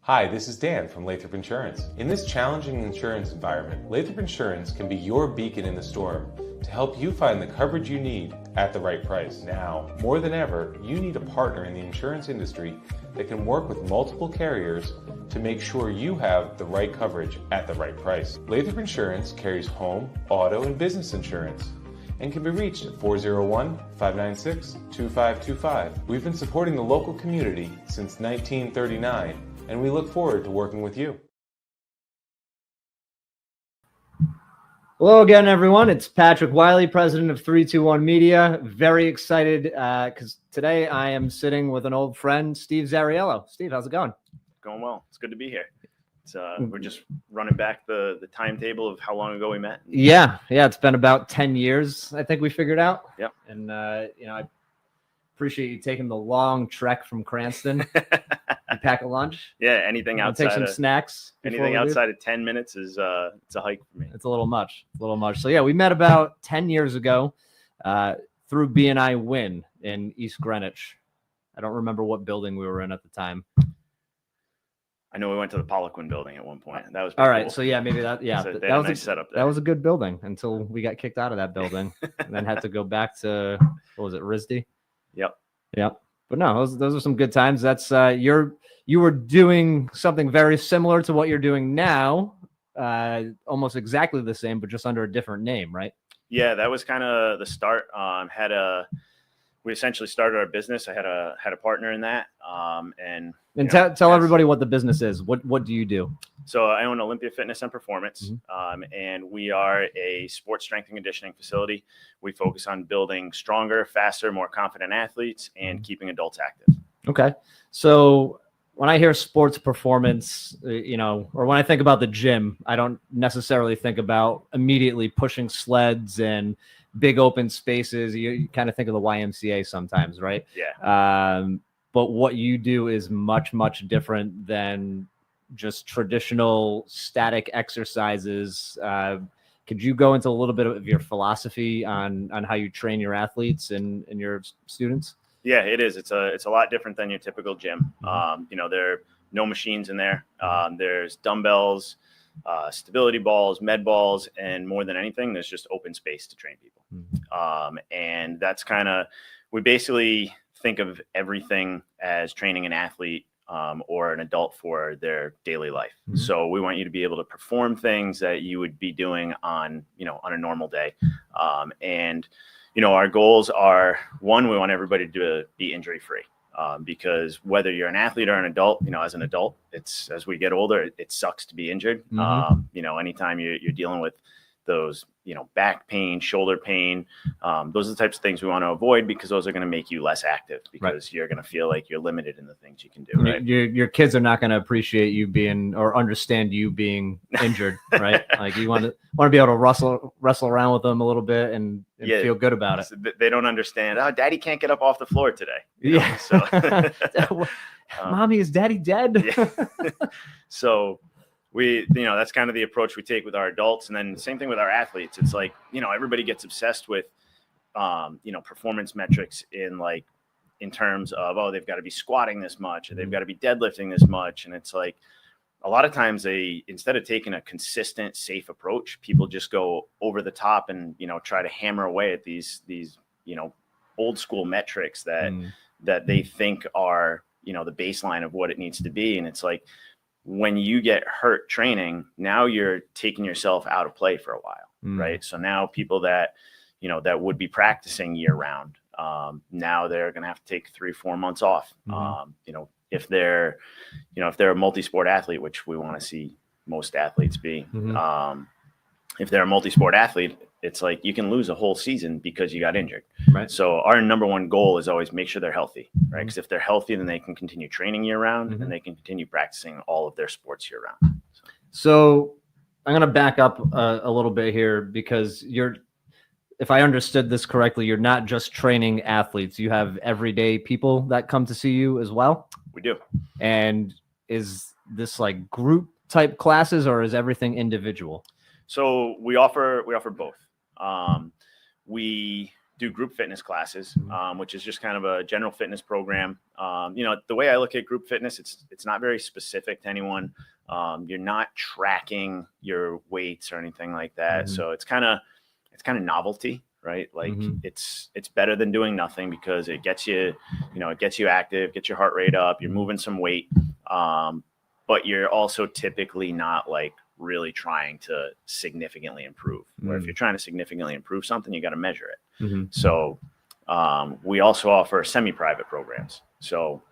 Hi, this is Dan from Lathrop Insurance. In this challenging insurance environment, Lathrop Insurance can be your beacon in the storm to help you find the coverage you need at the right price. Now, more than ever, you need a partner in the insurance industry that can work with multiple carriers to make sure you have the right coverage at the right price. Lathrop Insurance carries home, auto, and business insurance and can be reached at 401-596-2525. We've been supporting the local community since 1939, and we look forward to working with you. Hello again, everyone. It's Patrick Wiley, president of 321 Media. Very excited because today I am sitting with an old friend, Steve Zarriello. Steve, how's it going? Going well. It's good to be here. We're just running back the timetable of how long ago we met. Yeah. It's been about 10 years, I think we figured out. Yep. And, I appreciate you taking the long trek from Cranston. You pack a lunch? Yeah, anything outside. Take some snacks. Anything outside of 10 minutes is it's a hike for me. It's a little much. So, yeah, we met about 10 years ago through BNI Win in East Greenwich. I don't remember what building we were in at the time. I know we went to the Poliquin building at one point. That was all right. cool. So yeah, maybe that. Yeah, that was a nice setup there. That was a good building until we got kicked out of that building, and then had to go back to what was it, RISD? Yep. But no, those are some good times. That's you were doing something very similar to what you're doing now, almost exactly the same, but just under a different name, right? Yeah, that was kind of the start. We essentially started our business. I had a partner in that, and tell everybody what the business is. What do you do? So I own Olympia Fitness and Performance, and we are a sports strength and conditioning facility. We focus on building stronger, faster, more confident athletes and keeping adults active. Okay. So when I hear sports performance, or when I think about the gym, I don't necessarily think about immediately pushing sleds and big open spaces. You kind of think of the YMCA sometimes, right? Yeah. But what you do is much, much different than just traditional static exercises. Could you go into a little bit of your philosophy on how you train your athletes and your students? Yeah, it is. It's a lot different than your typical gym. There are no machines in there. There's dumbbells, stability balls, med balls, and more than anything, there's just open space to train people. And that's we basically think of everything as training an athlete or an adult for their daily life. So we want you to be able to perform things that you would be doing on a normal day. And our goals are, one, we want everybody to be injury free. Because whether you're an athlete or an adult, as an adult, as we get older, it sucks to be injured. Anytime you're dealing with those, back pain, shoulder pain, those are the types of things we want to avoid, because those are going to make you less active, because you're going to feel like you're limited in the things you can do. Right? Your kids are not going to appreciate you being or understand you being injured, right? Like you want to be able to wrestle around with them a little bit and feel good about it. They don't understand. Oh, Daddy can't get up off the floor today. So, Mommy, is Daddy dead? So that's kind of the approach we take with our adults. And then the same thing with our athletes. It's like, everybody gets obsessed with, performance metrics in terms of, they've got to be squatting this much, or they've got to be deadlifting this much. And it's like, a lot of times instead of taking a consistent, safe approach, people just go over the top and, try to hammer away at these old school metrics that they think are, the baseline of what it needs to be. And it's like, when you get hurt training, now you're taking yourself out of play for a while, right? So now people that would be practicing year round, now they're going to have to take 3-4 months off. If they're a multi-sport athlete, which we want to see most athletes be, if they're a multi-sport athlete, it's like you can lose a whole season because you got injured. Right. So our number one goal is always make sure they're healthy, right? Because if they're healthy, then they can continue training year round and they can continue practicing all of their sports year round. So I'm going to back up a little bit here, because if I understood this correctly, you're not just training athletes. You have everyday people that come to see you as well? We do. And is this like group type classes, or is everything individual? So we offer both. We do group fitness classes, which is just kind of a general fitness program. The way I look at group fitness, it's not very specific to anyone. You're not tracking your weights or anything like that. So it's kind of novelty, right? Like it's better than doing nothing because it gets you, it gets you active, gets your heart rate up, you're moving some weight. But you're also typically not like really trying to significantly improve. Or if you're trying to significantly improve something, you got to measure it. So we also offer semi-private programs. So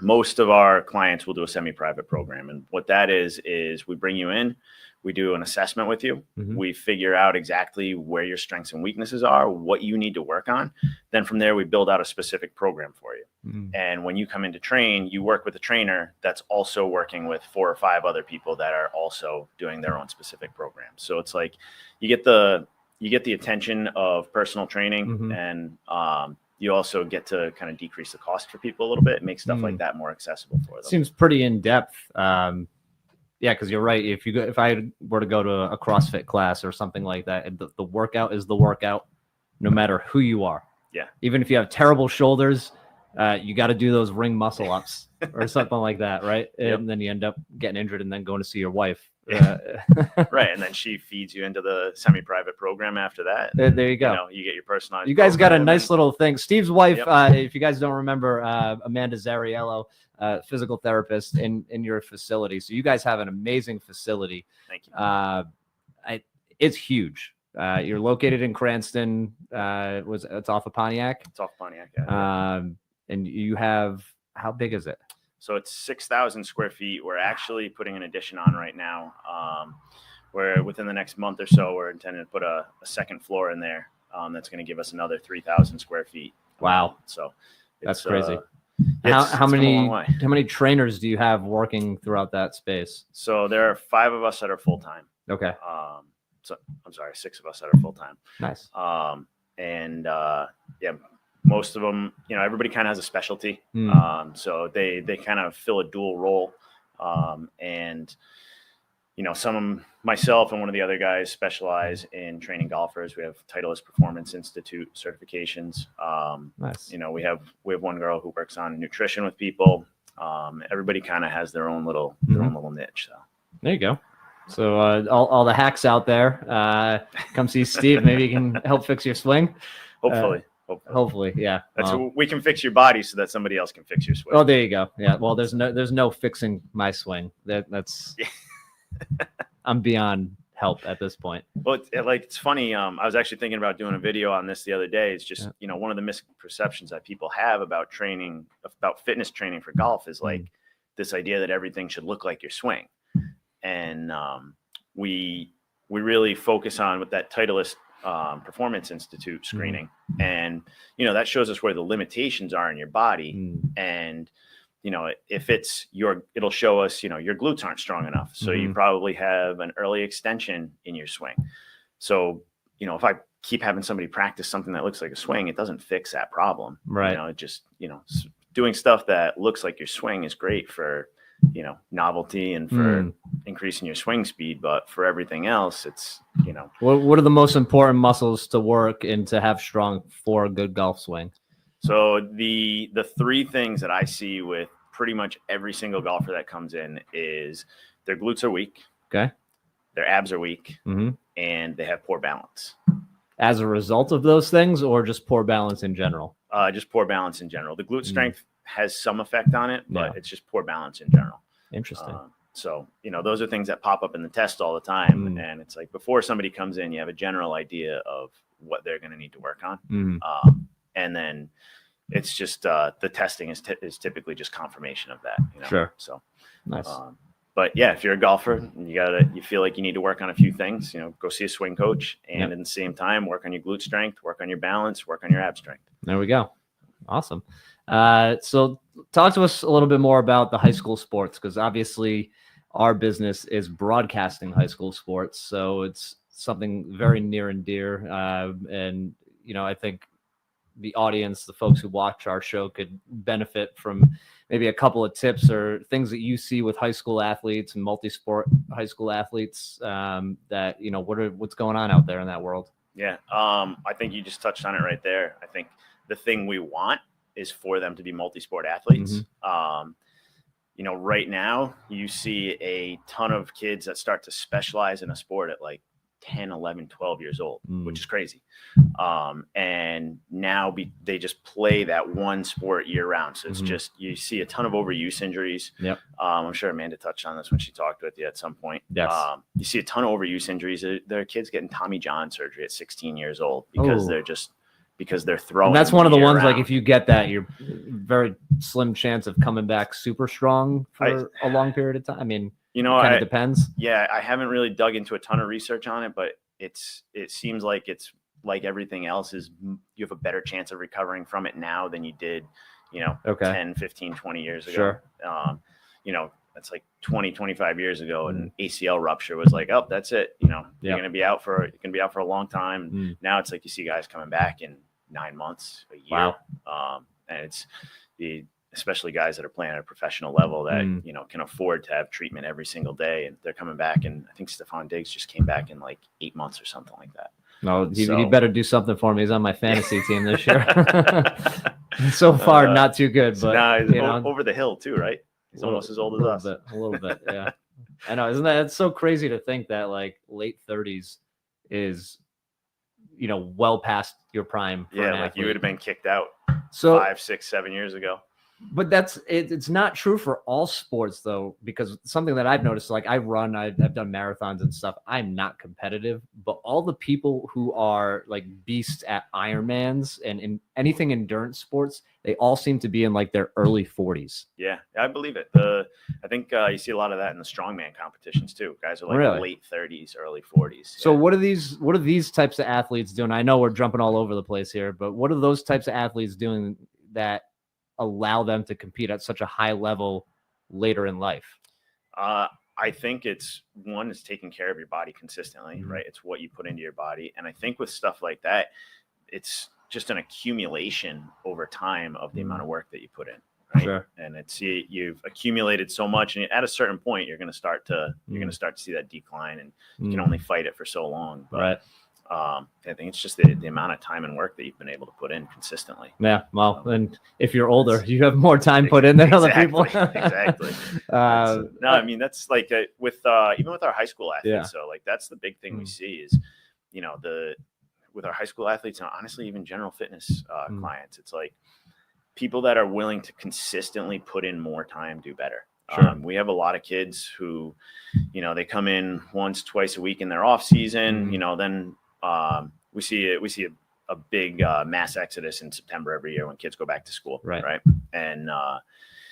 most of our clients will do a semi-private program. And what that is we bring you in, we do an assessment with you. We figure out exactly where your strengths and weaknesses are, what you need to work on. Then from there, we build out a specific program for you. And when you come in to train, you work with a trainer that's also working with 4 or 5 other people that are also doing their own specific programs. So it's like you get the attention of personal training, and you also get to kind of decrease the cost for people a little bit, make stuff like that more accessible for them. Seems pretty in depth. Yeah, because you're right. If I were to go to a CrossFit class or something like that, the workout is the workout, no matter who you are. Yeah. Even if you have terrible shoulders, you got to do those ring muscle ups or something like that, right? And then you end up getting injured and then going to see your wife. Right, and then she feeds you into the semi-private program after that. There you go. You get your personalized. You guys got a nice little thing. Steve's wife, if you guys don't remember, Amanda Zarriello, physical therapist in your facility. So you guys have an amazing facility. Thank you. It's huge. You're located in Cranston. It's off of Pontiac. It's off Pontiac. Yeah. And you have, how big is it? So it's 6,000 square feet. We're actually putting an addition on right now. Where within the next month or so, we're intending to put a second floor in there. That's going to give us another 3,000 square feet. Wow. So that's crazy. How many trainers do you have working throughout that space? So there are 5 of us that are full time. Okay. So I'm sorry, 6 of us that are full time. Nice. Most of them, everybody kind of has a specialty. So they kind of fill a dual role. Myself and one of the other guys specialize in training golfers. We have Titleist Performance Institute certifications. Nice. We have one girl who works on nutrition with people. Everybody kind of has their own little niche. So there you go. So all the hacks out there, come see Steve. Maybe he can help fix your swing. Hopefully, yeah. We can fix your body so that somebody else can fix your swing. Oh, there you go. Yeah. Well, there's no fixing my swing. That's I'm beyond help at this point. Well, it's funny. I was actually thinking about doing a video on this the other day. It's just one of the misperceptions that people have about fitness training for golf is like this idea that everything should look like your swing, and we really focus on with that Titleist Performance Institute screening, and that shows us where the limitations are in your body, and if it'll show us your glutes aren't strong enough, so you probably have an early extension in your swing. So if I keep having somebody practice something that looks like a swing, it doesn't fix that problem, right? It just doing stuff that looks like your swing is great for novelty and for increasing your swing speed, but for everything else, it's What are the most important muscles to work and to have strong for a good golf swing? So the 3 things that I see with pretty much every single golfer that comes in is their glutes are weak, okay, their abs are weak, and they have poor balance. As a result of those things, or just poor balance in general? Just poor balance in general. The glute strength has some effect on it, but it's just poor balance in general. Interesting. So, those are things that pop up in the test all the time. And it's like before somebody comes in, you have a general idea of what they're going to need to work on. And then it's just the testing is typically just confirmation of that. Sure. So nice. But yeah, if you're a golfer, you feel like you need to work on a few things, go see a swing coach, and at the same time, work on your glute strength, work on your balance, work on your ab strength. There we go. Awesome. So talk to us a little bit more about the high school sports, because obviously our business is broadcasting high school sports. So it's something very near and dear. And, I think the audience, the folks who watch our show, could benefit from maybe a couple of tips or things that you see with high school athletes and multi-sport high school athletes that, what's going on out there in that world. Yeah. I think you just touched on it right there. I think the thing we want is for them to be multi-sport athletes. Right now you see a ton of kids that start to specialize in a sport at like 10, 11, 12 years old, which is crazy. And now they just play that one sport year round. So it's just, you see a ton of overuse injuries. Yep. I'm sure Amanda touched on this when she talked with you at some point. Yes. You see a ton of overuse injuries. There are kids getting Tommy John surgery at 16 years old because they're throwing. And that's one of the ones, round. like, if you get that, you're very slim chance of coming back super strong for a long period of time. I mean, it kind of depends. Yeah, I haven't really dug into a ton of research on it, but it seems like it's like everything else is you have a better chance of recovering from it now than you did, 10, 15, 20 years ago. Sure. That's like 20, 25 years ago, and ACL rupture was like, oh, that's it. You're going to be out for a long time. Now it's like you see guys coming back in 9 months, a year. Wow. And it's especially guys that are playing at a professional level that, can afford to have treatment every single day. And they're coming back. And I think Stephon Diggs just came back in like 8 months or something like that. No, he better do something for me. He's on my fantasy team this year. So far, not too good, but he's over the hill too, right? He's almost as old as us. A little bit, yeah. I know, it's so crazy to think that like late 30s is, well past your prime. Yeah, like you would have been kicked out 5, 6, 7 years ago. But it's not true for all sports though, because something that I've noticed, like I've done marathons and stuff. I'm not competitive, but all the people who are like beasts at Ironmans and in anything endurance sports, they all seem to be in like their early 40s. Yeah, I believe it. I think you see a lot of that in the strongman competitions too. Guys are like late 30s, early 40s. So what are these types of athletes doing? I know we're jumping all over the place here, but what are those types of athletes doing that allow them to compete at such a high level later in life? I think it's taking care of your body consistently, right? It's what you put into your body. And I think with stuff like that, it's just an accumulation over time of the amount of work that you put in. Right? Sure. And you've accumulated so much, and at a certain point, you're going to start to see that decline, and you can only fight it for so long. But, right. I think it's just the amount of time and work that you've been able to put in consistently. Yeah. Well, and if you're older, you have more time put in than other people. Exactly. No, I mean, that's like even with our high school athletes. Yeah. So like, that's the big thing we see is, with our high school athletes, and honestly, even general fitness clients, it's like people that are willing to consistently put in more time do better. Sure. We have a lot of kids who, they come in once, twice a week in their off season, then we see a big mass exodus in September every year when kids go back to school. Right. And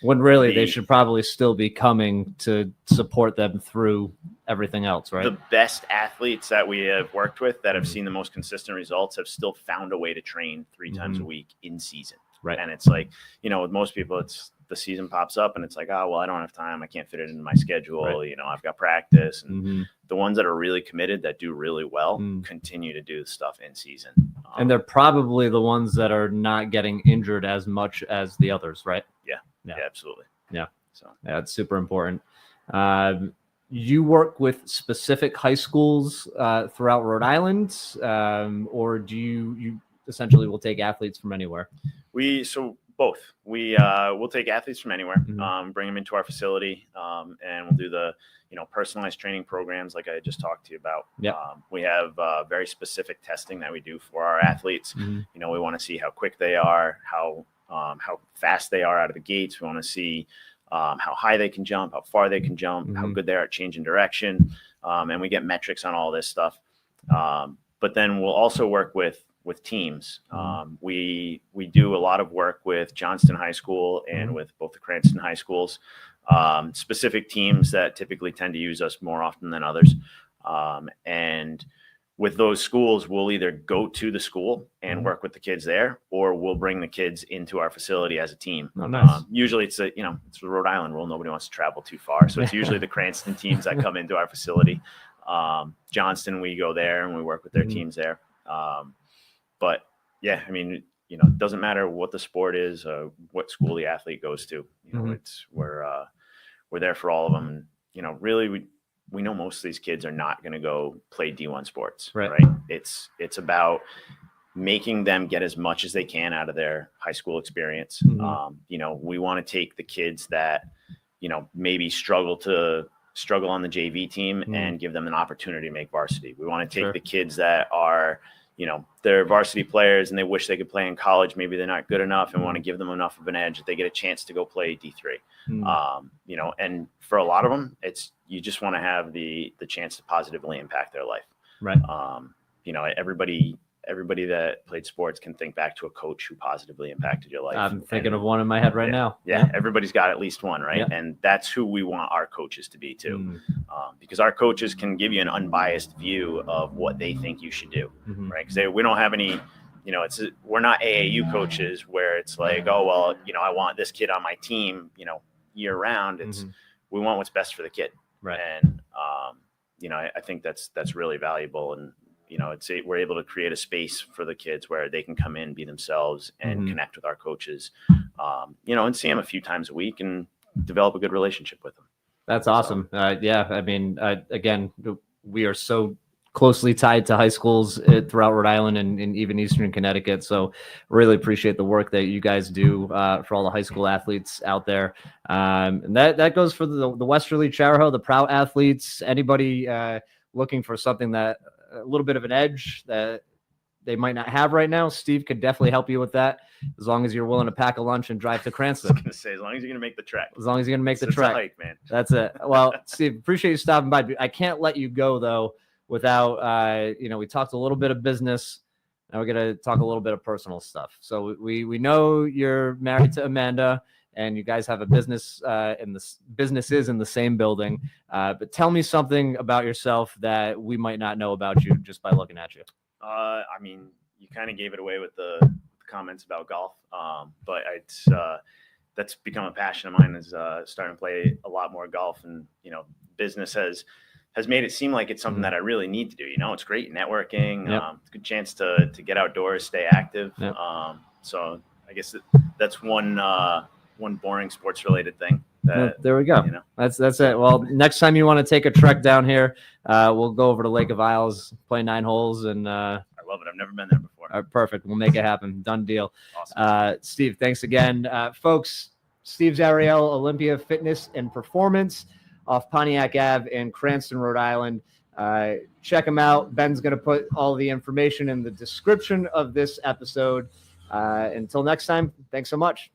when really they should probably still be coming to support them through everything else, right? The best athletes that we have worked with that have seen the most consistent results have still found a way to train 3 times a week in season. Right. And it's like, with most people, it's the season pops up and it's like, oh, well, I don't have time. I can't fit it into my schedule. Right. I've got practice. And the ones that are really committed, that do really well, continue to do the stuff in season. And they're probably the ones that are not getting injured as much as the others, right? Yeah, absolutely. Yeah. So it's super important. You work with specific high schools throughout Rhode Island, or do you essentially will take athletes from anywhere? Both. We'll take athletes from anywhere, bring them into our facility, and we'll do the personalized training programs like I just talked to you about. Yep. We have very specific testing that we do for our athletes. We want to see how quick they are, how fast they are out of the gates. We want to see how high they can jump, how far they can jump, how good they are at changing direction, and we get metrics on all this stuff. But then we'll also work with teams. We do a lot of work with Johnston High School and with both the Cranston High Schools, specific teams that typically tend to use us more often than others. And with those schools, we'll either go to the school and work with the kids there, or we'll bring the kids into our facility as a team. Oh, nice. Usually it's a Rhode Island rule. Nobody wants to travel too far. So it's usually the Cranston teams that come into our facility. Johnston, we go there and we work with their teams there. But yeah, I mean, it doesn't matter what the sport is, what school the athlete goes to. We're there for all of them. And, really, we know most of these kids are not going to go play D1 sports, right? It's about making them get as much as they can out of their high school experience. You know, we want to take the kids that, you know, maybe struggle on the JV team and give them an opportunity to make varsity. We want to take the kids that are, you know, they're varsity players and they wish they could play in college. Maybe they're not good enough, and want to give them enough of an edge that they get a chance to go play D3. You know, and for a lot of them, you just want to have the chance to positively impact their life. Right. You know, everybody that played sports can think back to a coach who positively impacted your life. I'm thinking of one in my head right now. Yeah, everybody's got at least one, right? And that's who we want our coaches to be too, because our coaches can give you an unbiased view of what they think you should do, right? Because we don't have any, you know, we're not AAU coaches where it's like, oh, well, you know, I want this kid on my team, you know, year round. We want what's best for the kid, right? And you know, I think that's really valuable. And you know, we're able to create a space for the kids where they can come in, be themselves, and connect with our coaches, you know, and see them a few times a week and develop a good relationship with them. That's awesome. Yeah, I mean, again, we are so closely tied to high schools throughout Rhode Island and even Eastern Connecticut. So really appreciate the work that you guys do for all the high school athletes out there. And that goes for the Westerly, Charahoe, the Prout athletes, anybody looking for something that a little bit of an edge that they might not have right now. Steve could definitely help you with that, as long as you're willing to pack a lunch and drive to Cranston. I was going to say, as long as you're going to make the trek. As long as you're going to make the trek. It's a hike, man. That's it. Well, Steve, appreciate you stopping by. I can't let you go, though, without, you know, we talked a little bit of business. Now we're going to talk a little bit of personal stuff. So we know you're married to Amanda, and you guys have a business businesses in the same building. But tell me something about yourself that we might not know about you just by looking at you. I mean, you kind of gave it away with the comments about golf, but that's become a passion of mine, is starting to play a lot more golf. And you know, business has made it seem like it's something that I really need to do. You know, it's great networking, it's a good chance to get outdoors, stay active. So I guess that's one boring sports related thing. There we go. You know, that's it. Well, next time you want to take a trek down here, we'll go over to Lake of Isles, play 9 holes, and I love it. I've never been there before. Perfect. We'll make it happen. Done deal. Awesome. Steve, thanks again, folks. Steve Zarriello, Olympia Fitness and Performance, off Pontiac Ave in Cranston, Rhode Island. Check him out. Ben's going to put all the information in the description of this episode. Until next time, thanks so much.